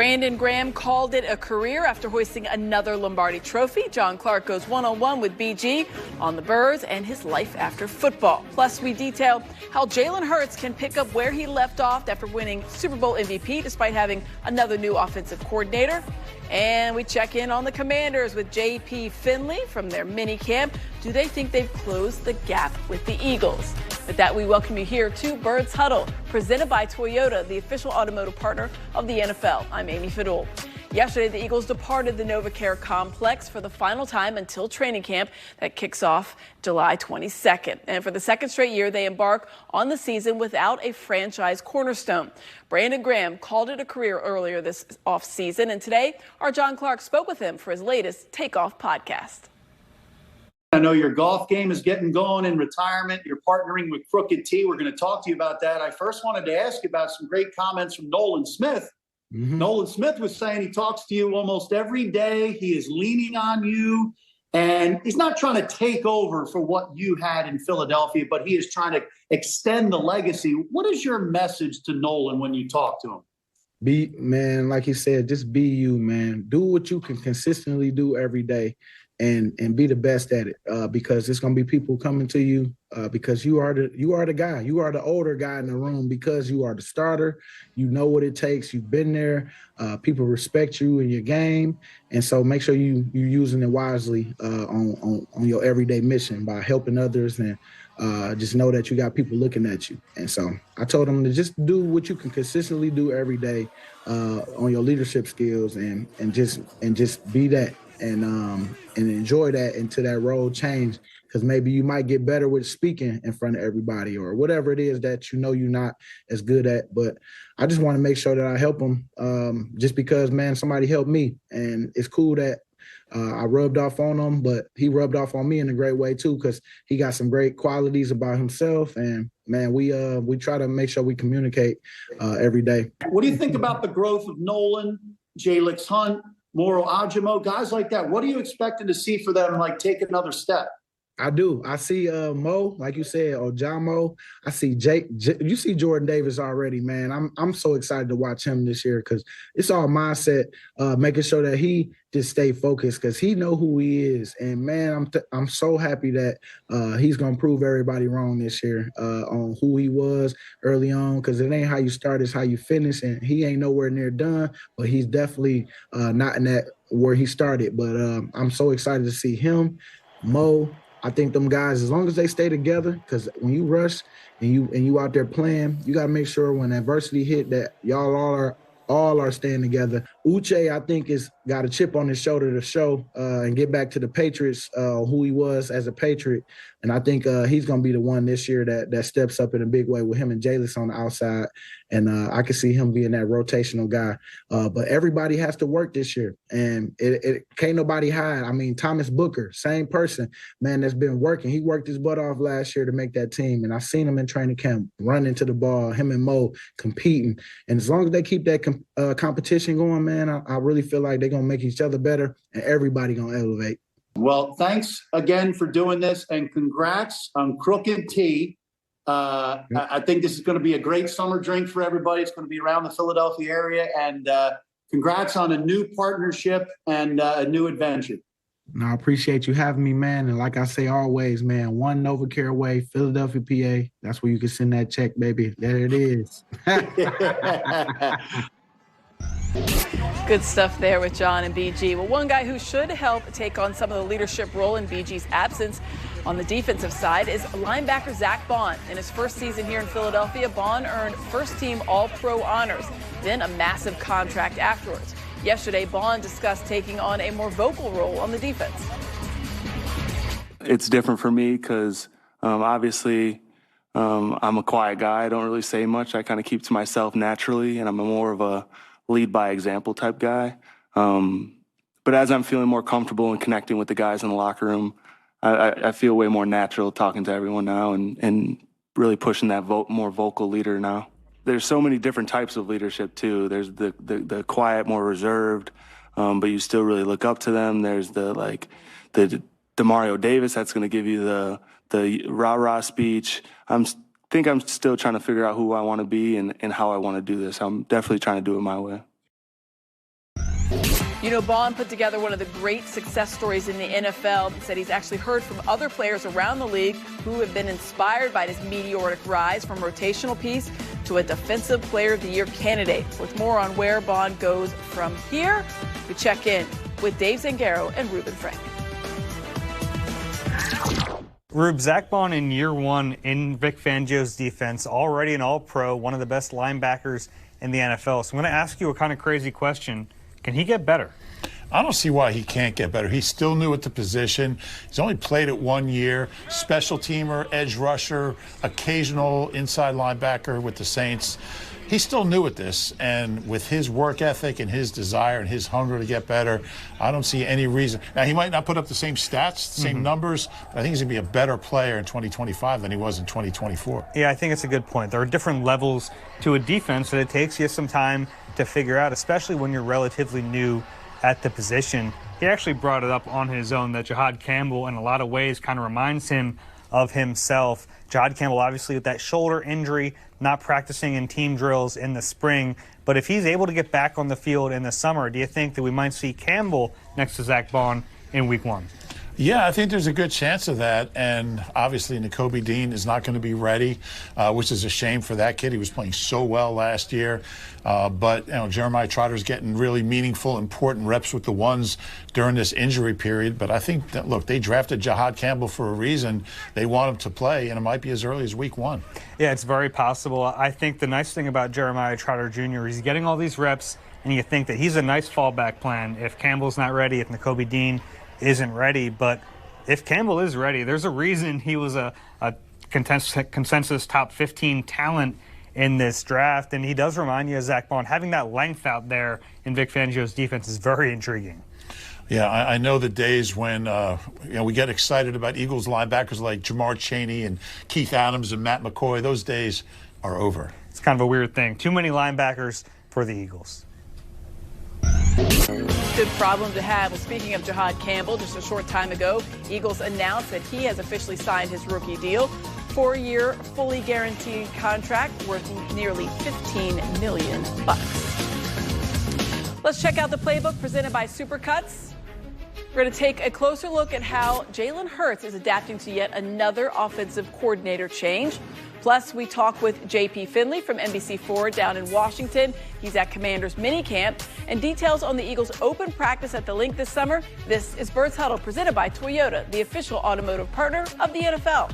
Brandon Graham called it a career after hoisting another Lombardi trophy. John Clark goes one-on-one with BG on the Birds and his life after football. Plus, we detail how Jalen Hurts can pick up where he left off after winning Super Bowl MVP despite having another new offensive coordinator. And we check in on the Commanders with J.P. Finley from their mini camp. Do they think they've closed the gap with the Eagles? With that, we welcome you here to Birds Huddle, presented by Toyota, the official automotive partner of the NFL. I'm Amy Fiddle. Yesterday, the Eagles departed the NovaCare complex for the final time until training camp that kicks off July 22nd. And for the second straight year, they embark on the season without a franchise cornerstone. Brandon Graham called it a career earlier this offseason, and today, our John Clark spoke with him for his latest Takeoff podcast. I know your golf game is getting going in retirement. You're partnering with Crooked T. We're going to talk to you about that. I first wanted to ask you about some great comments from Nolan Smith. Nolan Smith was saying he talks to you almost every day. He is leaning on you, and he's not trying to take over for what you had in Philadelphia, but he is trying to extend the legacy. What is your message to Nolan when you talk to him? Be, man, like he said, just be you, man. Do what you can consistently do every day and be the best at it, because there's going to be people coming to you because you are the guy. You are the older guy in the room because you are the starter. You know what it takes. You've been there. People respect you in your game. And so make sure you're using it wisely on your everyday mission by helping others, and just know that you got people looking at you. And so I told him to just do what you can consistently do every day on your leadership skills, and just be that. And enjoy that until that role change, because maybe you might get better with speaking in front of everybody or whatever it is that you know you're not as good at. But I just want to make sure that I help him, just because, man, somebody helped me, and it's cool that I rubbed off on him, but he rubbed off on me in a great way too, because he got some great qualities about himself. And man, we try to make sure we communicate every day. What do you think about the growth of Nolan, Jalix Hunt, Moro Ajimo, guys like that? What are you expecting to see for them, like, take another step? I do. I see Mo, like you said, or John Mo. I see Jake. You see Jordan Davis already, man. I'm so excited to watch him this year, because it's all mindset, making sure that he just stay focused, because he know who he is. And man, I'm so happy that he's gonna prove everybody wrong this year on who he was early on, because it ain't how you start, it's how you finish. And he ain't nowhere near done, but he's definitely not in that where he started. But I'm so excited to see him, Mo. I think them guys, as long as they stay together, because when you rush and you out there playing, you got to make sure when adversity hit that y'all all are staying together. Uche, I think, is got a chip on his shoulder to show and get back to the Patriots, who he was as a Patriot. And I think he's going to be the one this year that steps up in a big way with him and Jalix on the outside. And I can see him being that rotational guy. But everybody has to work this year. And it can't nobody hide. I mean, Thomas Booker, same person, man, that's been working. He worked his butt off last year to make that team. And I've seen him in training camp running to the ball, him and Mo competing. And as long as they keep that competition going, man, I really feel like they're going to make each other better, and everybody going to elevate. Well, thanks again for doing this, and congrats on Crooked T. I think this is going to be a great summer drink for everybody. It's going to be around the Philadelphia area, and congrats on a new partnership and a new adventure. No, I appreciate you having me, man. And like I say always, man, one NovaCare away, Philadelphia, PA. That's where you can send that check, baby. There it is. Good stuff there with John and BG. Well, one guy who should help take on some of the leadership role in BG's absence on the defensive side is linebacker Zack Baun. In his first season here in Philadelphia, Baun earned first-team All-Pro honors, then a massive contract afterwards. Yesterday, Baun discussed taking on a more vocal role on the defense. It's different for me because obviously I'm a quiet guy. I don't really say much. I kind of keep to myself naturally, and I'm more of a lead by example type guy. But as I'm feeling more comfortable and connecting with the guys in the locker room, I feel way more natural talking to everyone now and really pushing that more vocal leader now. There's so many different types of leadership too. There's the quiet, more reserved, but you still really look up to them. There's the Demario Davis that's going to give you the rah-rah speech. I think I'm still trying to figure out who I want to be and how I want to do this. I'm definitely trying to do it my way. You know, Baun put together one of the great success stories in the NFL. He said he's actually heard from other players around the league who have been inspired by his meteoric rise from rotational piece to a Defensive Player of the Year candidate. With more on where Baun goes from here, we check in with Dave Zangaro and Ruben Frank. Rube, Zack Baun in year one in Vic Fangio's defense, already an all-pro, one of the best linebackers in the NFL. So I'm going to ask you a kind of crazy question. Can he get better? I don't see why he can't get better. He's still new at the position. He's only played it 1 year. Special teamer, edge rusher, occasional inside linebacker with the Saints. He's still new at this, and with his work ethic and his desire and his hunger to get better, I don't see any reason. Now, he might not put up the same stats, the same numbers, but I think he's going to be a better player in 2025 than he was in 2024. Yeah, I think it's a good point. There are different levels to a defense that it takes you some time to figure out, especially when you're relatively new at the position. He actually brought it up on his own that Jahad Campbell, in a lot of ways, kind of reminds him of himself. Jahad Campbell, obviously, with that shoulder injury, not practicing in team drills in the spring. But if he's able to get back on the field in the summer, do you think that we might see Campbell next to Zack Baun in week one? Yeah, I think there's a good chance of that. And obviously, Nakobe Dean is not going to be ready, which is a shame for that kid. He was playing so well last year. But Jeremiah Trotter's getting really meaningful, important reps with the ones during this injury period. But I think that, look, they drafted Jahad Campbell for a reason. They want him to play, and it might be as early as week one. Yeah, it's very possible. I think the nice thing about Jeremiah Trotter Jr. is he's getting all these reps, and you think that he's a nice fallback plan if Campbell's not ready, if Nakobe Dean isn't ready. But if Campbell is ready, there's a reason he was a consensus top 15 talent in this draft, and he does remind you of Zack Baun. Having that length out there in Vic Fangio's defense is very intriguing. Yeah, I know the days when we get excited about Eagles linebackers like Jamar Chaney and Keith Adams and Matt McCoy. Those days are over. It's kind of a weird thing. Too many linebackers for the Eagles. Good problem to have. Well, speaking of Jahad Campbell, just a short time ago, Eagles announced that he has officially signed his rookie deal. 4-year, fully guaranteed contract worth nearly $15 million. Let's check out the playbook presented by Supercuts. We're going to take a closer look at how Jalen Hurts is adapting to yet another offensive coordinator change. Plus, we talk with JP Finley from NBC4 down in Washington. He's at Commanders minicamp. And details on the Eagles' open practice at the Link this summer. This is Birds Huddle, presented by Toyota, the official automotive partner of the NFL.